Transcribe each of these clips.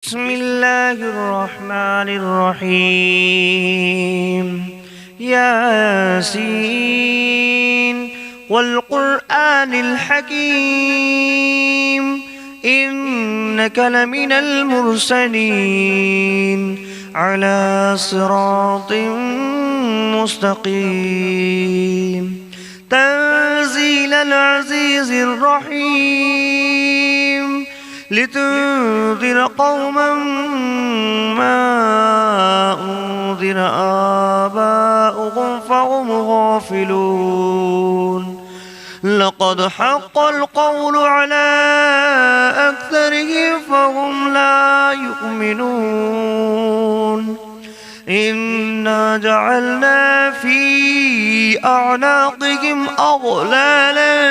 بسم الله الرحمن الرحيم ياسين والقرآن الحكيم إنك لمن المرسلين على صراط مستقيم تنزيل العزيز الرحيم لتنذر قوما ما أنذر آباؤهم فهم غافلون لقد حق القول على أكثرهم فهم لا يؤمنون إنا جعلنا في أعناقهم أغلالا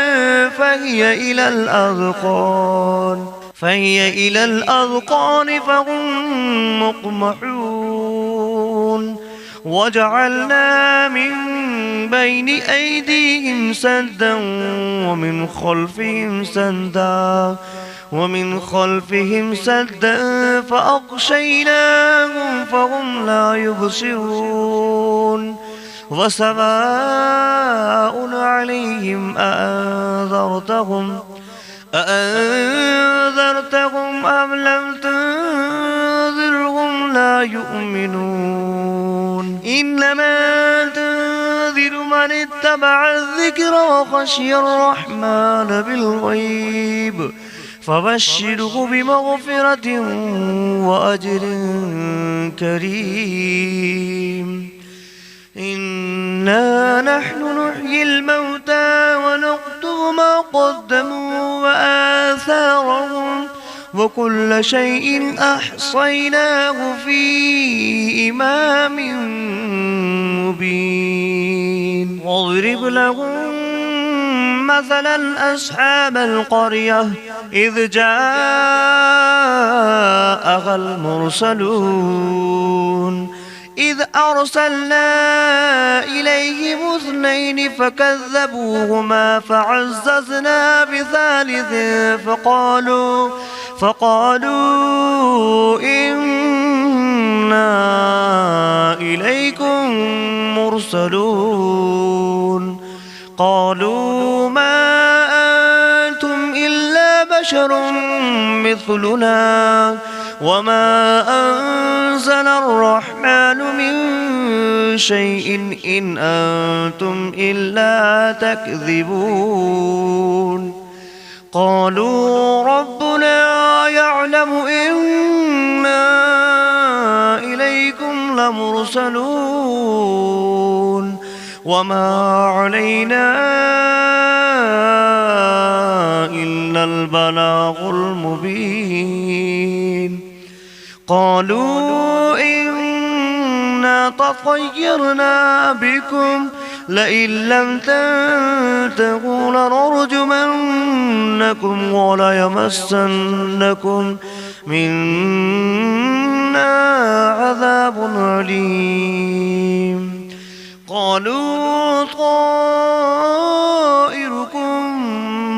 فهي إلى الأذقان فهم مقمحون وجعلنا من بين أيديهم سدا ومن خلفهم سدا فأغشيناهم فهم لا يبصرون وسواء عليهم أأنذرتهم أم لم تنذرهم لا يؤمنون إنما تنذر من اتبع الذكر وخشي الرحمن بالغيب فبشره بمغفرة وأجر كريم إنا نحن نحيي الموتى ونكتب ما قدموا وآثارهم وكل شيء أحصيناه في إمام مبين واضرب لهم مثلا أصحاب القرية إذ جاءها المرسلون إذ أرسلنا إليهم 2 فكذبوهما فعززنا بثالث فقالوا إنا إليكم مرسلون قالوا ما أنتم إلا بشر مثلنا وما أنزل الرحمن من شيء إن أنتم إلا تكذبون قالوا ربنا يعلم إنا إليكم لمرسلون وما علينا إلا البلاغ المبين قالوا إنا تطيرنا بكم لئن لم تنتهوا لنرجمنكم وليمسنكم منا عذاب أليم قالوا طائركم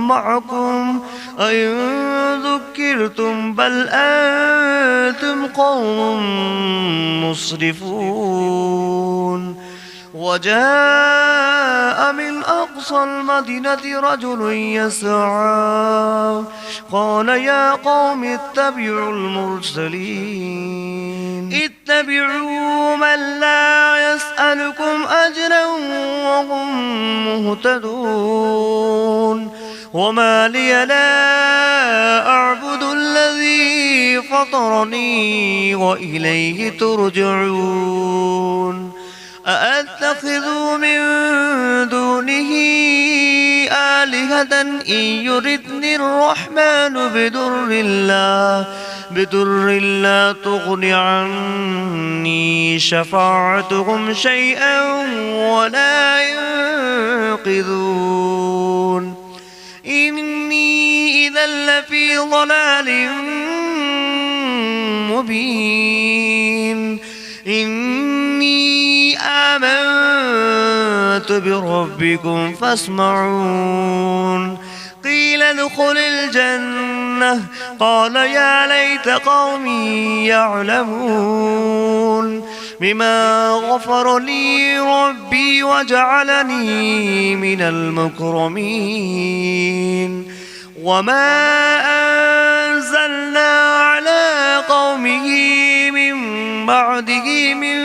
معكم أئن ذكرتم بل أنتم قوم مسرفون وجاء من أقصى المدينة رجل يسعى قال يا قوم اتبعوا المرسلين اتبعوا من لا يسألكم أجرا وهم مهتدون وما لي لا أعبد الذي فطرني وإليه ترجعون أأتخذ من دونه آلهة إن يردني الرحمن بدر لا تغن عني شفاعتهم شيئا ولا ينقذون إني إذا لفي ضلال مبين إني آمنت بربكم فاسمعون قيل ادخل الجنة الجنة قال يا ليت قومي يعلمون بما غفر لي ربي وجعلني من المكرمين وما أنزلنا على قومه من بعده من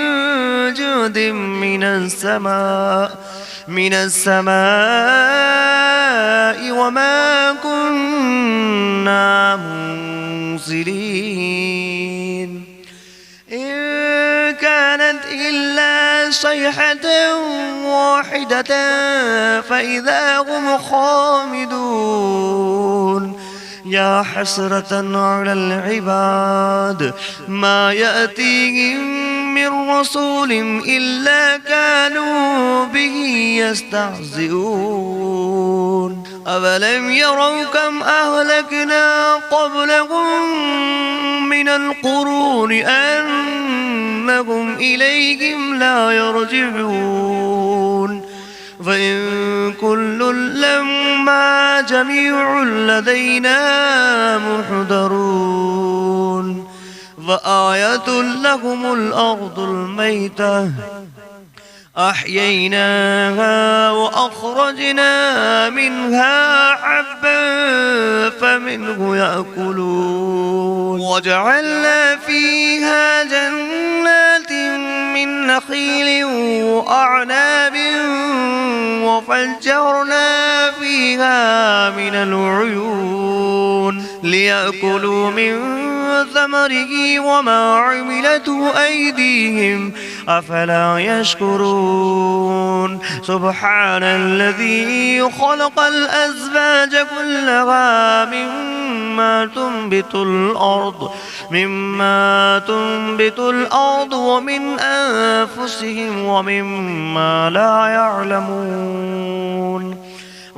جود من السماء وما كنا منزلين إن كانت إلا صيحة واحدة فإذا هم خامدون يا حسرة على العباد ما يأتيهم من رسول إلا كانوا به يستهزئون أولم يروا كم أهلكنا قبلهم من القرون أنهم إليهم لا يرجعون فإن كل لما جميع لدينا محضرون فآية لهم الأرض الميتة أحييناها وأخرجنا منها حبا فمنه يأكلون وجعلنا فيها جنات من نخيل وأعناب وفجرنا فيها من العيون ليأكلوا من ثمره وما عملته أيديهم أفلا يشكرون سبحان الذي خلق الأزواج كلها مما تنبت الأرض ومن أنفسهم ومما لا يعلمون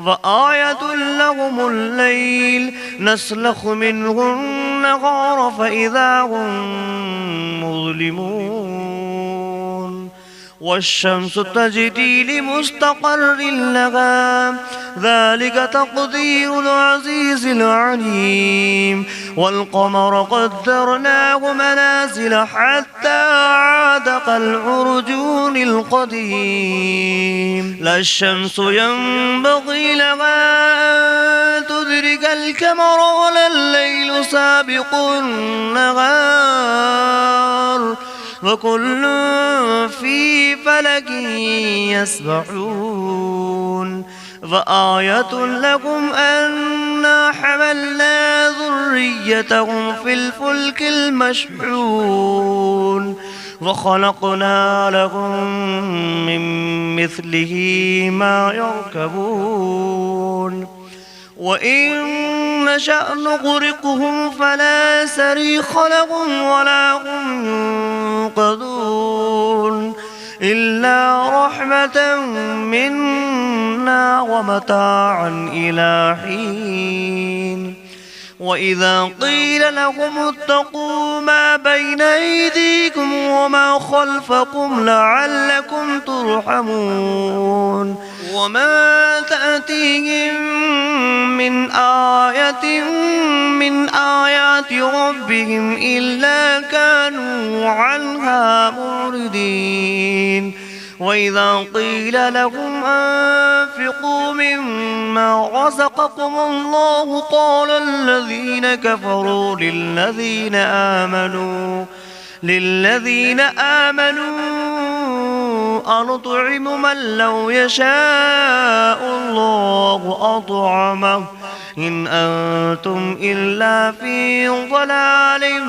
وآية لهم الليل نسلخ منه النهار فإذا هم مظلمون والشمس تجري لمستقر لها ذلك تقدير العزيز العليم والقمر قدرناه منازل حتى عاد كالعرجون القديم لا الشمس ينبغي لها أن تدرك القمر ولا الليل سابق النهار وكل في فلك يسبحون فآية لكم أنا حملنا ذريتهم في الفلك المشحون وخلقنا لهم من مثله ما يركبون وإن نشأ نغرقهم فلا صريخ لهم ولا هم ينقذون إلا رحمة منا ومتاعا إلى حين وإذا قيل لهم اتقوا ما بين أيديكم وما خلفكم لعلكم ترحمون وما تأتيهم من آية من آيات ربهم إلا كانوا عنها معرضين وإذا قيل لهم أنفقوا مما رزقكم الله قال الذين كفروا للذين آمنوا أنطعم من لو يشاء الله أطعمه إن أنتم إلا في ضلال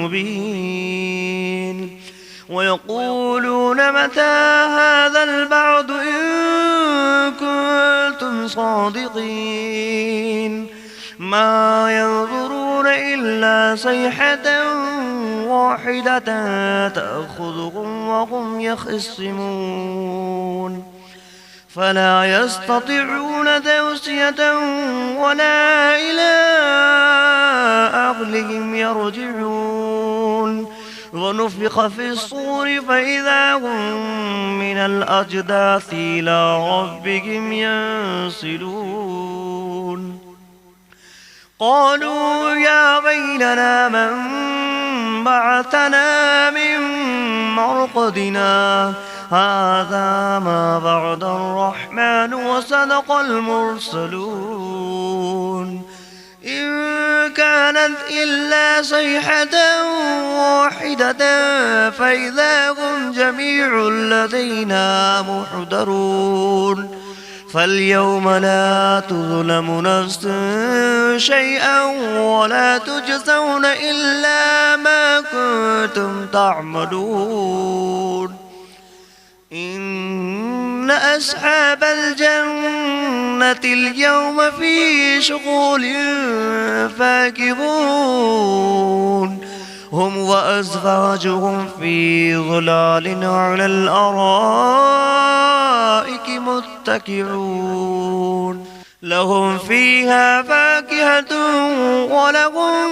مبين ويقولون متى هذا البعد إن كنتم صادقين ما ينظرون إلا صيحة واحدة تأخذهم وهم يخصمون فلا يستطيعون توصية ولا إلى أهلهم يرجعون ونفخ في الصور فإذا هم من الأجداث إلى ربهم ينسلون قالوا يا ويلنا من بعثنا من مرقدنا هذا ما بعد الرحمن وصدق المرسلون إن كانت إلا صيحة واحدة فإذا هم جميع لدينا محضرون فاليوم لا تظلم نفس شيئا ولا تجزون إلا ما كنتم تعملون إن أصحاب الجنة اليوم في شغل فاكهون هم وأزواجهم في ظلال على الأرائك متكئون لهم فيها فاكهة ولهم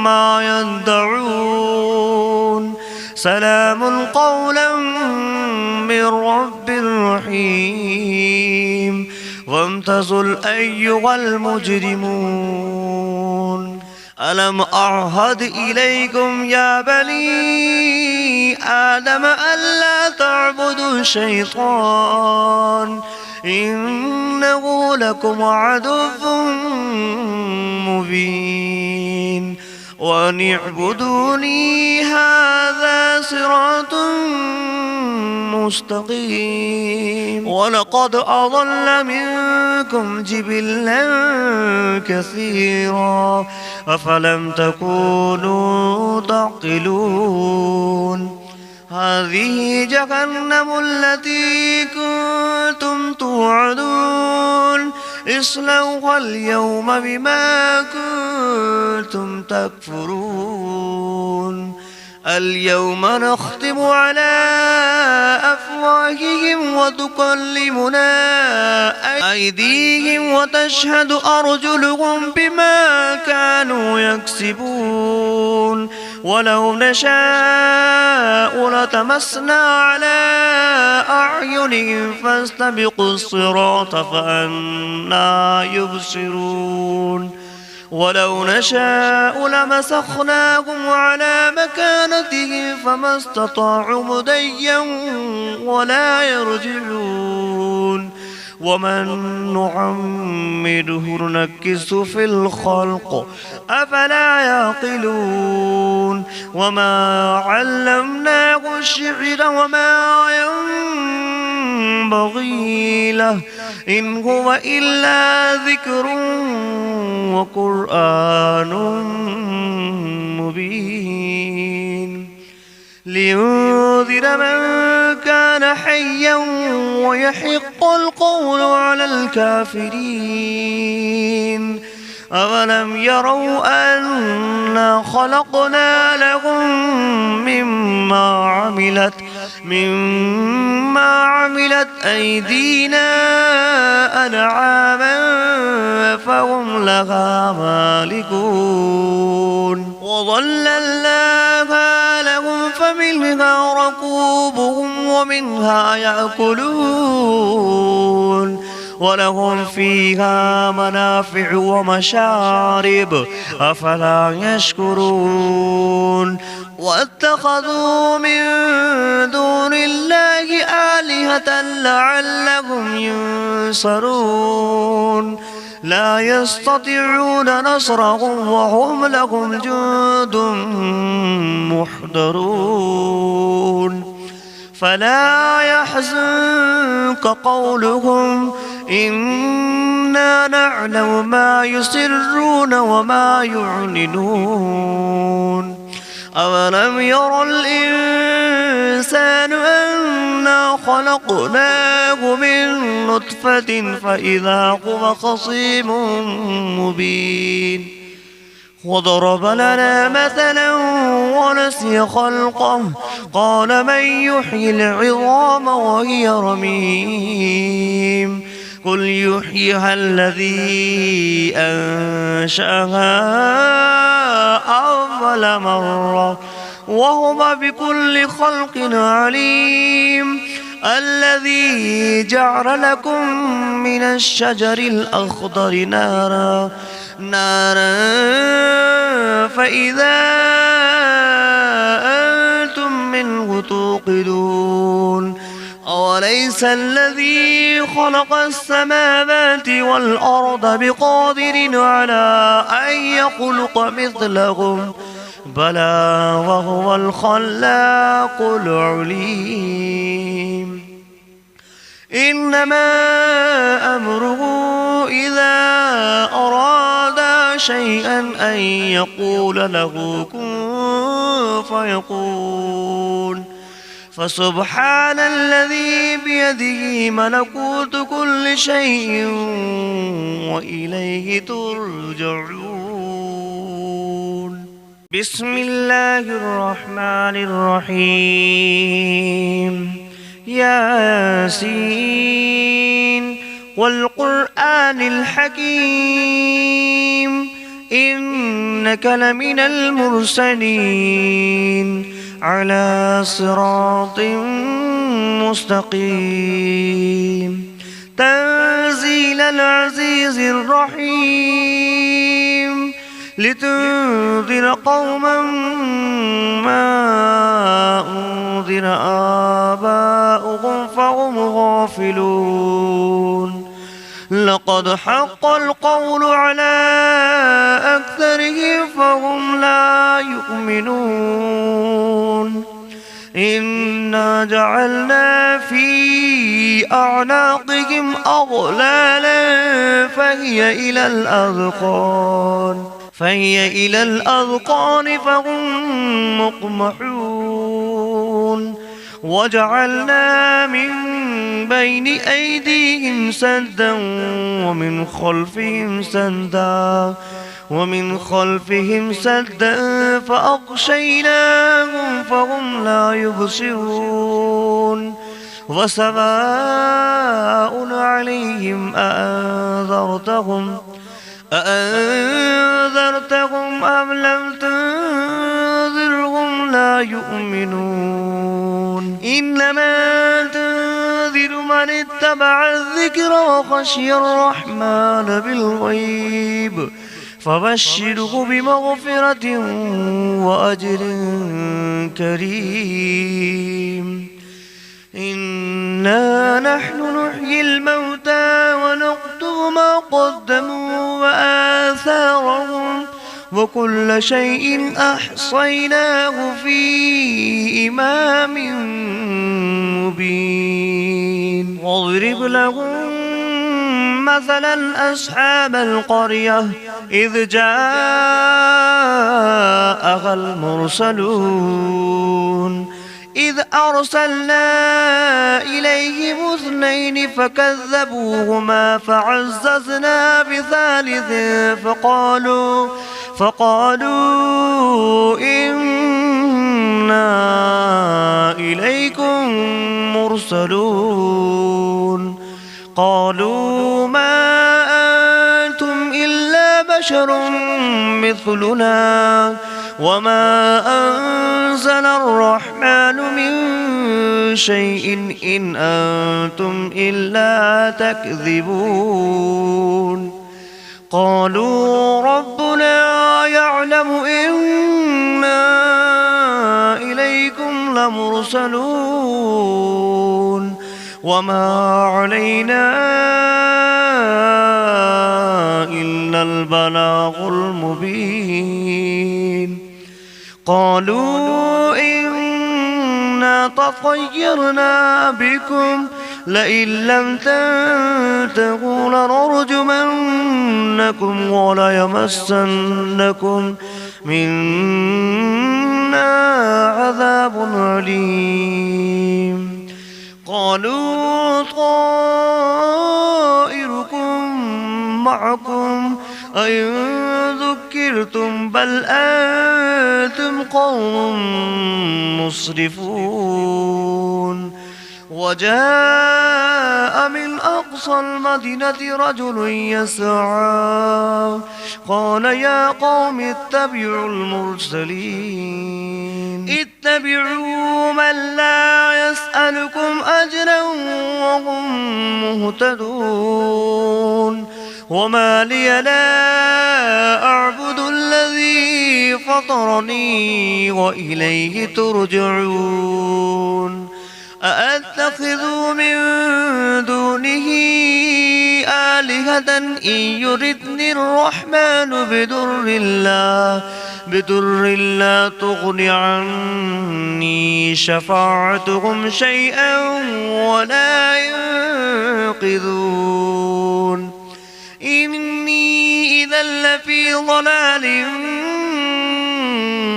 ما يدعون سلام قولا من رب رحيم وامتازوا أيها المجرمون ألم أعهد إليكم يا بني آدم ألا تعبدوا الشيطان إنه لكم عدو مبين وأن اعبدوني هذا صراط مستقيم ولقد أضل منكم جبلا كثيرا أفلم تكونوا تعقلون هذه جهنم التي كنتم توعدون اصلوها اليوم بما كنتم تكفرون اليوم نختم على أفواههم وتكلمنا أيديهم وتشهد أرجلهم بما كانوا يكسبون ولو نشاء لتمسنا على أعينهم فاستبقوا الصراط فأنى يبصرون ولو نشاء لمسخناهم على مكانتهم فما استطاعوا مضيا ولا يرجعون ومن نعمره ننكس في الخلق أفلا يعقلون وما علمناه الشعر وما ينبغي له إن هو إلا ذكر وقرآن مبين لينذر من كان حيا ويحق القول على الكافرين أولم يروا أنا خلقنا لهم مما عملت أيدينا أنعاما فهم لها مالكون وظللناها لهم فمنها ركوبهم ومنها يأكلون ولهم فيها منافع ومشارب أفلا يشكرون واتخذوا من دون الله آلهة لعلهم ينصرون لا يستطيعون نصرهم وهم لهم جند محضرون فلا يحزنك قولهم إنا نعلم ما يسرون وما يعلنون أولم ير الإنسان أنا خلقناه من نطفة فإذا هو خصيم مبين وضرب لنا مثلا ونسي خلقه قال من يحيي العظام وهي رميم قل يحييها الذي أنشأها أول مرة وهو بكل خلق عليم الذي جعل لكم من الشجر الأخضر نارا نارا فإذا أنتم منه توقدون أوليس الذي خلق السماوات والأرض بقادر على أن يخلق مثلهم بلى وهو الخلاق العليم إنما أمره إذا أراد شيئا أن يقول له كن فيكون فسبحان الذي بيده ملكوت كل شيء وإليه ترجعون بسم الله الرحمن الرحيم ياسين والقرآن الحكيم إنك لمن المرسلين على صراط مستقيم تنزيل العزيز الرحيم لتنذر قوما ما أنذر آباؤهم فهم غافلون لقد حق القول على أكثرهم فهم لا يؤمنون إنا جعلنا في أعناقهم أغلالا فهي إلى الأذقان فهم مقمحون وجعلنا من بين أيديهم سدا ومن خلفهم سدا فأغشيناهم فهم لا يبصرون وسواء عليهم أأنذرتهم أم لم تنذرهم لا يؤمنون إنما تنذر من اتبع الذكر وخشي الرحمن بالغيب فبشره بمغفرة وأجر كريم إنا نحن نحيي الموتى ونكتب ما قدموا وآثارهم وكل شيء أحصيناه في إمام مبين واضرب لهم مثلا أصحاب القرية إذ جاءها المرسلون إذ أرسلنا إليهم 2 فكذبوهما فعززنا بثالث فقالوا إنا إليكم مرسلون قالوا ما أنتم إلا بشر مثلنا وما أنزل الرحمن من شيء إن أنتم إلا تكذبون قالوا ربنا يعلم إنا إليكم لمرسلون وما علينا إلا البلاغ المبين قالوا إنا تطيرنا بكم لئن لم تنتهوا لنرجمنكم وليمسنكم منا عذاب أليم قالوا طائركم معكم أئن ذكرتم بل أنتم قوم مسرفون وجاء من أقصى المدينة رجل يسعى قال يا قوم اتبعوا المرسلين اتبعوا من لا يسألكم أجرا وهم مهتدون وما لي لا أعبد الذي فطرني وإليه ترجعون أأتخذ من دونه آلهة إن يردني الرحمن بدر لا تغن عني شفاعتهم شيئا ولا ينقذون إني إذا لفي ضلال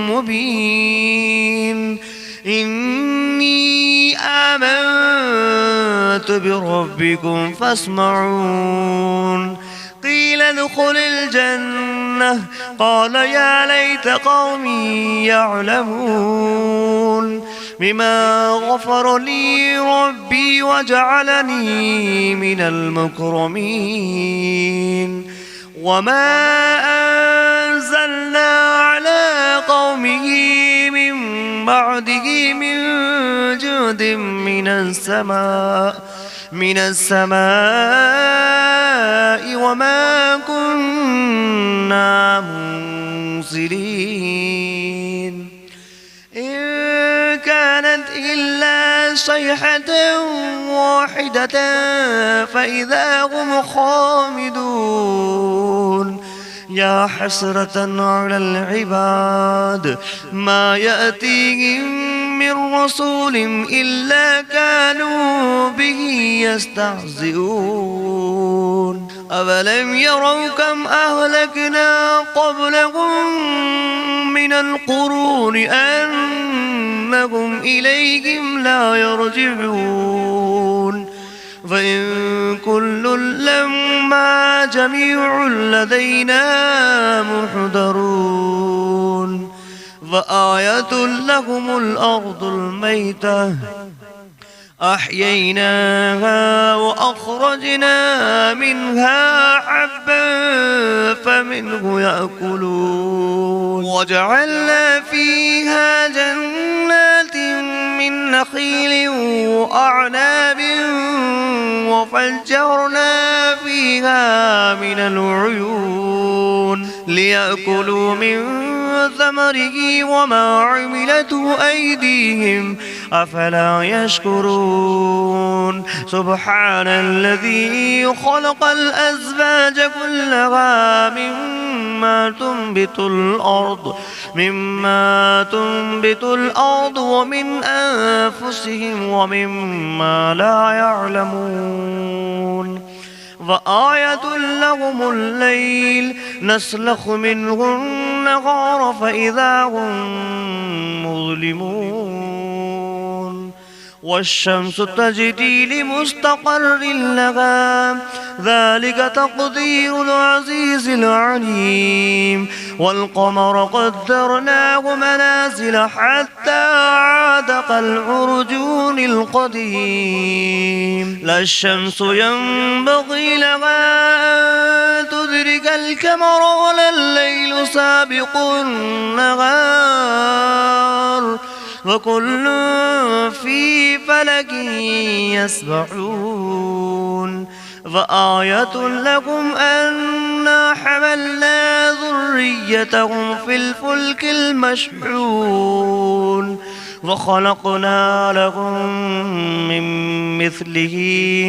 مبين إني آمنت بربكم فاسمعون قيل ادخل الجنة قال يا ليت قومي يعلمون بما غفر لي ربي وجعلني من المكرمين وما أنزلنا على قومه من بعده من جود من السماء وما كنا منزلين إن كانت إلا صيحة واحدة فإذا هم خامدون يا حسرة على العباد ما يأتيهم من رسول إلا كانوا به يستهزئون أولم يروا كم أهلكنا قبلهم من القرون أنهم إليهم لا يرجعون فإن كل لما جميع لدينا محضرون فآية لهم الأرض الميتة أحييناها وأخرجنا منها حبا فمنه يأكلون وجعلنا فيها جنات من نخيل وأعناب وفجرنا فيها من العيون ليأكلوا من ثمره وما عملته أيديهم أفلا يشكرون سبحان الذي خلق الأزواج كلها مما تنبت الأرض ومن أنفسهم ومما لا يعلمون وآية لهم الليل نسلخ منه النهار فإذا هم مظلمون والشمس تجري لمستقر لها ذلك تقدير العزيز العليم والقمر قدرناه منازل حتى عاد كالعرجون القديم لا الشمس ينبغي لها أن تدرك القمر ولا الليل سابق النهار وكل في فلك يسبحون فآية لكم أنا حملنا ذريتهم في الفلك المشحون وخلقنا لهم من مثله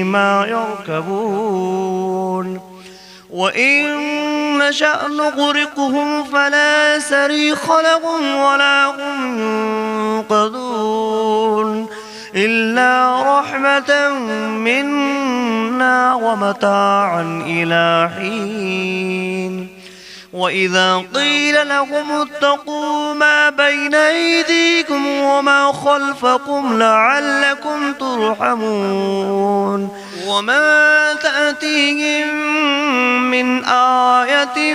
ما يركبون وإن نشأ نغرقهم فلا صريخ لهم ولا هم ينقذون إلا رحمة منا ومتاعا إلى حين وإذا قيل لهم اتقوا ما بين أيديكم وما خلفكم لعلكم ترحمون وما تأتيهم من آية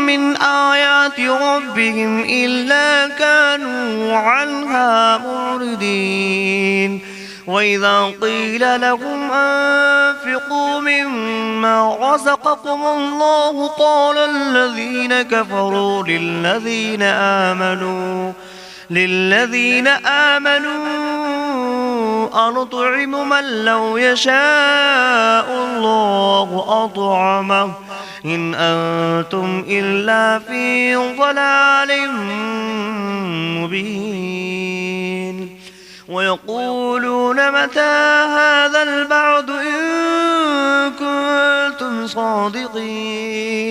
من آيات ربهم إلا كانوا عنها معرضين وإذا قيل لهم أنفقوا مما رزقكم الله قال الذين كفروا للذين آمنوا أنطعم من لو يشاء الله أطعمه إن أنتم إلا في ضلال مبين ويقولون متى هذا البعد إن كنتم صادقين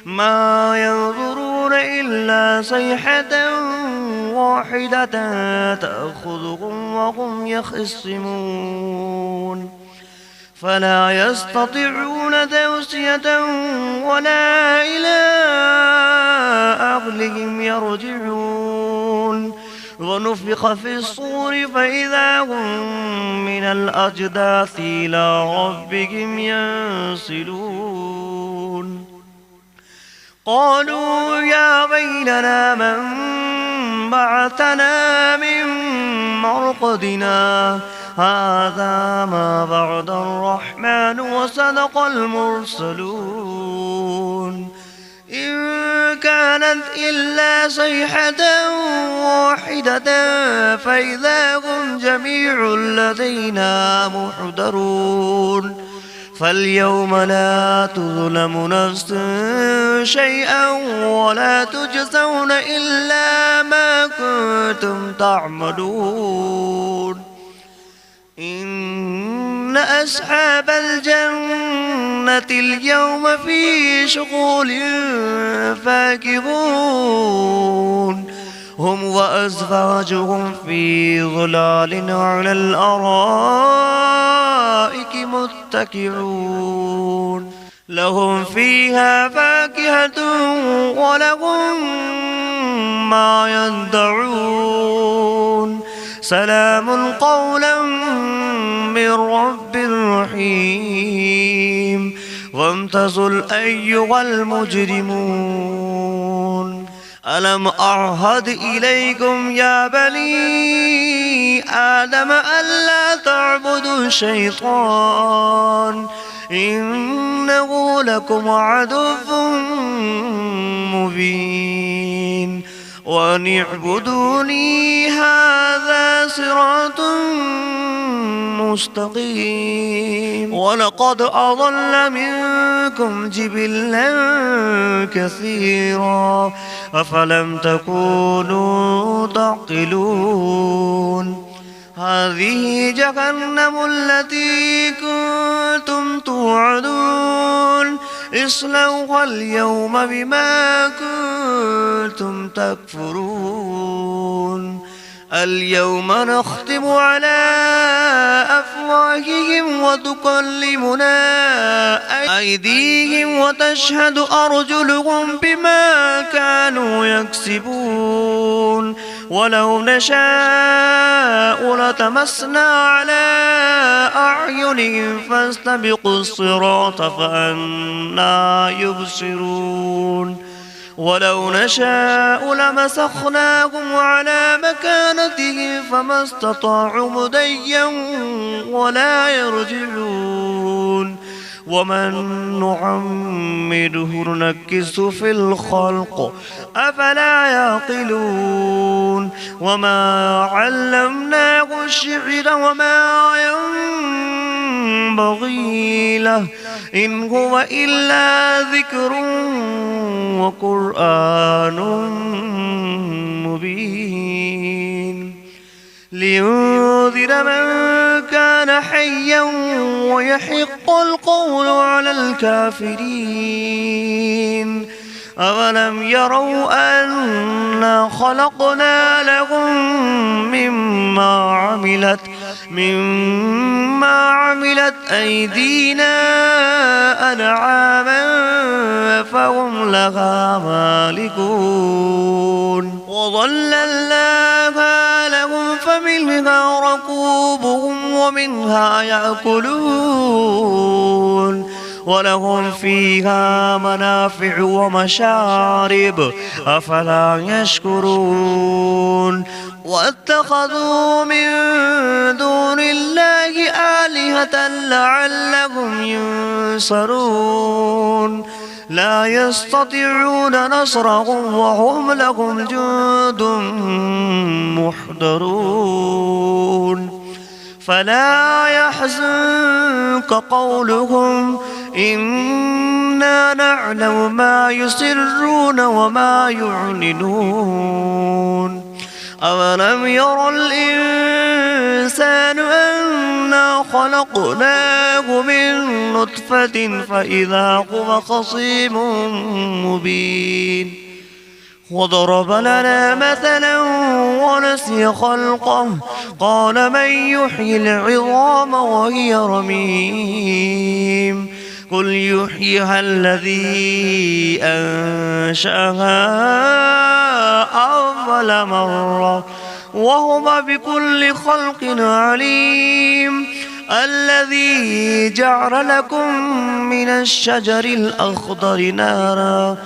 ما ينظرون إلا صيحة واحدة تأخذهم وهم يخصمون فلا يستطيعون توصية ولا إلى أهلهم يرجعون ونفخ في الصور فإذا هم من الأجداث إلى ربهم ينسلون قالوا يا ويلنا من بعثنا من مرقدنا هذا ما بعد الرحمن وصدق المرسلون إن كانت إلا صيحة واحدة فإذا هم جميع لدينا محضرون فاليوم لا تظلم نفس شيئا ولا تجزون إلا ما كنتم تعملون إن أصحاب الجنة اليوم في شغل فاكهون هم وأزواجهم في ظلال على الأرائك متكئون لهم فيها فاكهة ولهم ما يدعون سلام قولا من رب رحيم وامتازوا أيها المجرمون ألم أعهد إليكم يا بني آدم ألا تعبدوا الشيطان إنه لكم عدو مبين وأن اعبدوني هذا صراط مستقيم ولقد أضل منكم جبلا كثيرا أفلم تكونوا تعقلون هذه جهنم التي كنتم توعدون اصلوها اليوم بما كنتم تكفرون اليوم نختم على أفواههم وتكلمنا أيديهم وتشهد أرجلهم بما كانوا يكسبون ولو نشاء لتمسنا على أعينهم فاستبقوا الصراط فأنى يبصرون ولو نشاء لمسخناهم على مكانتهم فما استطاعوا مضيا ولا يرجعون ومن نعمره ننكسه في الخلق أفلا يعقلون وما علمناه الشعر وما ينبغي له إن هو إلا ذكر وقرآن مبين لينذر من كان حيا ويحق القول على الكافرين أولم يروا أنا خلقنا لهم مما عملت أيدينا أنعاما فهم لها مالكون وظللناها لهم فمنها ركوبهم ومنها يأكلون ولهم فيها منافع ومشارب أفلا يشكرون واتخذوا من دون الله آلهة لعلهم ينصرون لا يستطيعون نصرهم وهم لهم جند محضرون فلا يحزنك قولهم إنا نعلم ما يسرون وما يعلنون أولم ير الإنسان أنا خلقناه من نطفة فإذا هو خصيم مبين وضرب لنا مثلا ونسي خلقه قال من يحيي العظام وهي رميم قل يحييها الذي أنشأها أول مرة وهو بكل خلق عليم الذي جعل لكم من الشجر الأخضر نارا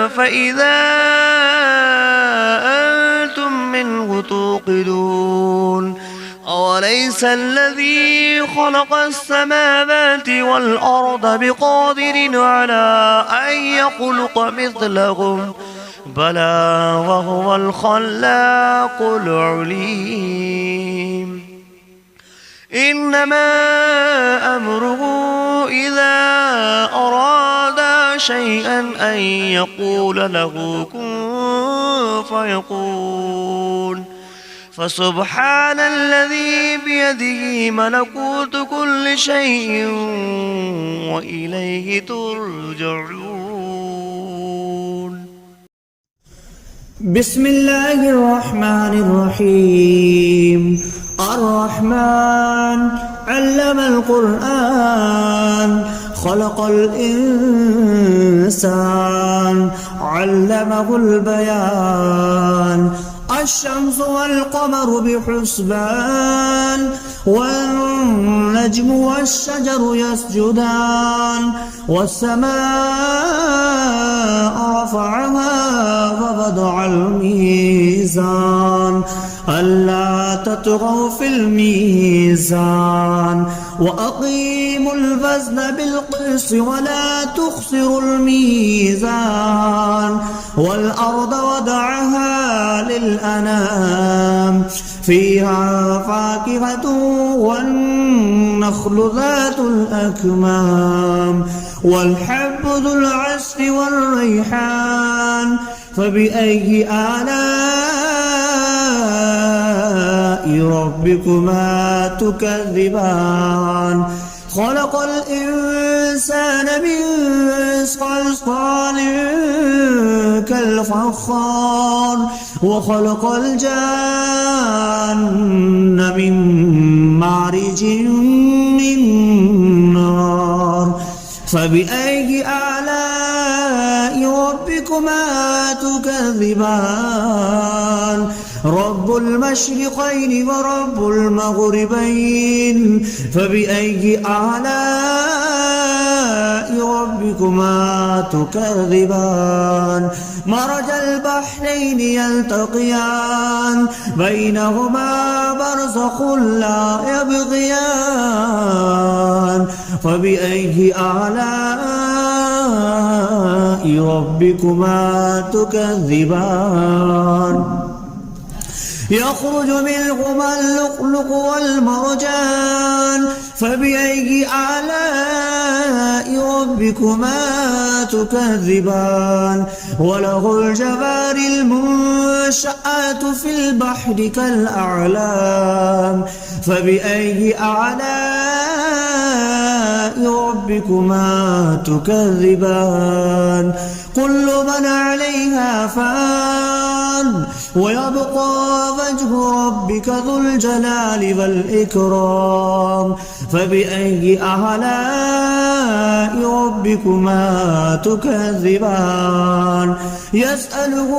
فإذا أنتم منه توقدون أوليس الذي خلق السماوات والأرض بقادر على أن يخلق مثلهم بلى وهو الخلاق العليم إنما أمره إذا أراد شيئا أن يقول له كن فيكون فسبحان الذي بيده ملكوت كل شيء وإليه ترجعون. بسم الله الرحمن الرحيم. الرحمن علم القرآن خلق الإنسان علمه البيان الشمس والقمر بحسبان والنجم والشجر يسجدان والسماء رفعها ووضع الميزان ألا تطغوا في الميزان وأقيموا الوزن بالقسط ولا تخسروا الميزان والأرض وضعها للأنام فيها فاكهة والنخل ذات الأكمام والحب ذو العصف والريحان فبأي آلاء ربكما تكذبان خلق الإنسان من صلصال كالفخار وخلق الجان من مارج من نار فبأي آلاء ربكما تكذبان رب المشرقين ورب المغربين فبأي آلاء ربكما تكذبان مرج البحرين يلتقيان بينهما برزخ لا يبغيان فبأي آلاء ربكما تكذبان يخرج منهما اللؤلؤ والمرجان فبأي آلاء ربكما تكذبان وله الجوار المنشآت في البحر كالأعلام فبأي آلاء ربكما تكذبان كل من عليها فان ويبقى وجه ربك ذو الجلال والإكرام فبأي آلاء ربكما تكذبان يسأله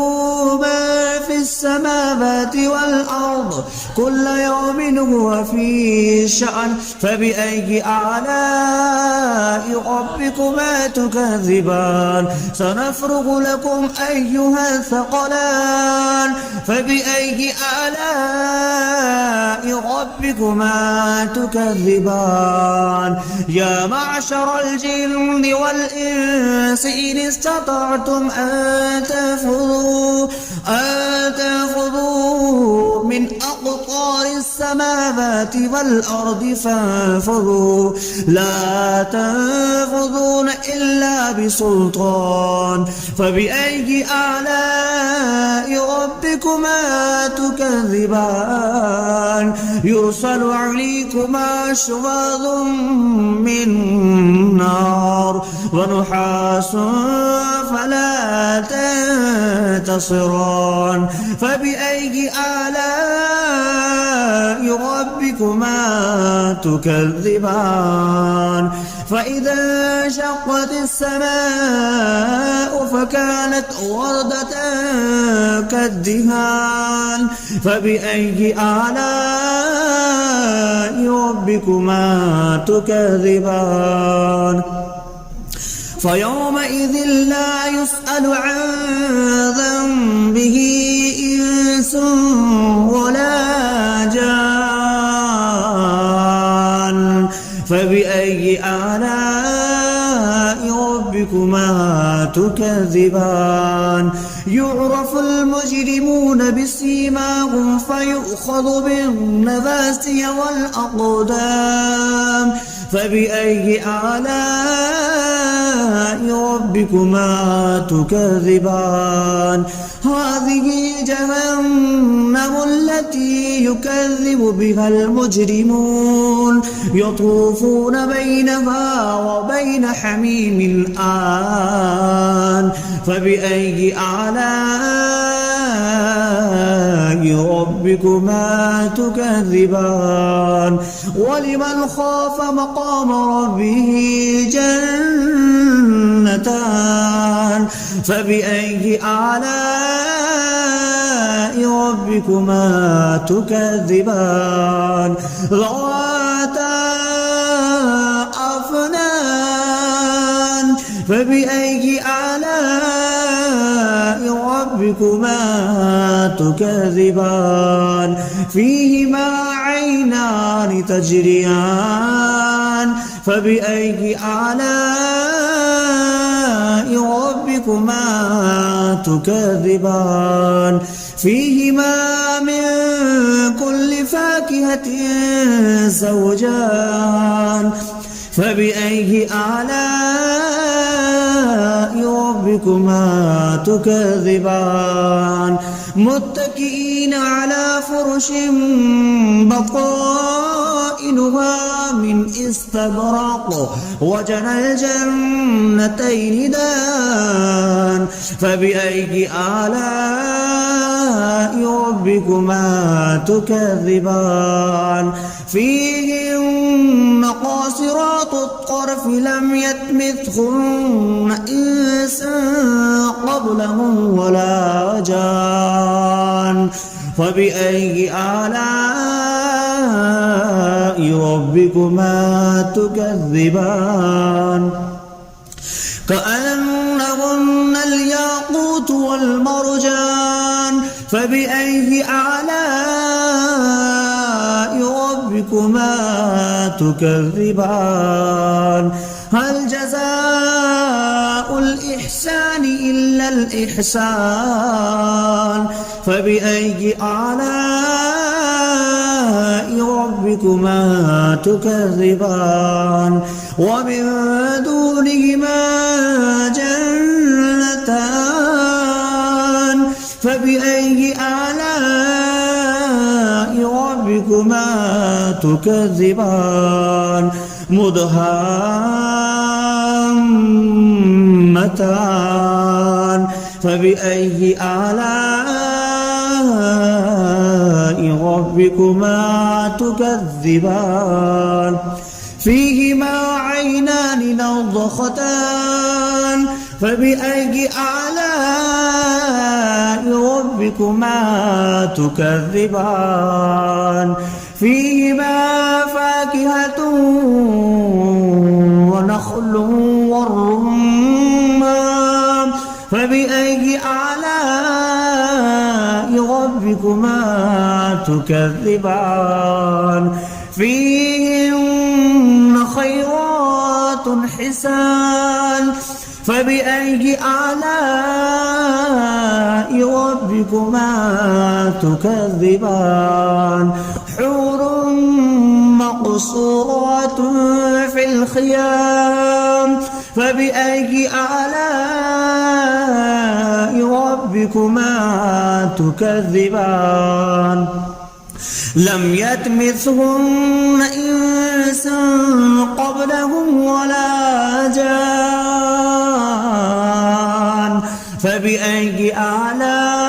من في السماوات والأرض كل يوم هو في شأن فبأي آلاء ربكما تكذبان سنفرغ لكم أيها الثقلان فبأي آلاء ربكما تكذبان يا معشر الجن والإنس إن استطعتم أن تنفذوا من أقطار السماوات والأرض فانفذوا لا تنفذون إلا بسلطان فبأي آلاء ربكما تكذبان يرسل عليكما شواظ من نار ونحاس فلا تنتصران فبأي آلاء ربكما تكذبان فإذا انشقت السماء فكانت وردة كالدهان فبأي آلاء ربكما تكذبان فيومئذ لا يسأل عن ذنبه إنس ولا جان فبأي آلاء ربكما تكذبان يعرف المجرمون بسيماهم فيؤخذ بالنواسي والأقدام فبأي آلاء ربكما تكذبان هذه جهنم التي يكذب بها المجرمون يطوفون بينها وبين حميم آن فبأي آلاء ربكما تكذبان ولمن خاف مقام ربه جنتان فبأي آلاء ربكما تكذبان ذواتا أفنان فبأي آلاء ربكما تكذبان فيهما عينان تجريان فبأي آلاء ربكما تكذبان فيهما من كل فاكهة زوجان فبأي آلاء ربكما تكذبان متكئين على فرش بطائنها من استبرق وجنى الجنتين دان فبأي آلاء ربكما تكذبان فيهن قاصرات الطرف لم يطمثهن إنس قبلهم ولا جان فبأي آلاء ربكما تكذبان كأنهن الياقوت والمرجان فبأي آلاء ربكما تكذبان هل جزاء الإحسان إلا الإحسان فبأي آلاء ربكما تكذبان ومن دونهما جنتان فبأي آلاء ربكما تكذبان مدهامتان فبأي آلاء ربكما تكذبان فيهما عينان نضختان فبأي آلاء ربكما تكذبان فيهما فاكهة ونخل والرمان فبأي آلاء ربكما تكذبان فيهن خيرات حسان فبأي آلاء ربكما تكذبان حور مقصورات في الخيام فبأي آلاء ربكما تكذبان لم يطمثهن إنس قبلهم ولا جان فبأي آلاء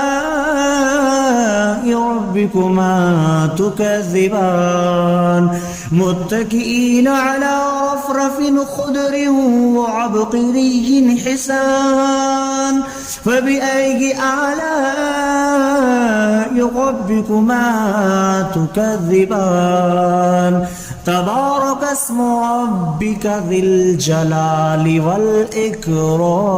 ربكما تكذبان متكئين على رفرف خضر وعبقري حسان فبأي آلاء ربكما تكذبان تبارك اسم ربك ذي الجلال والإكرام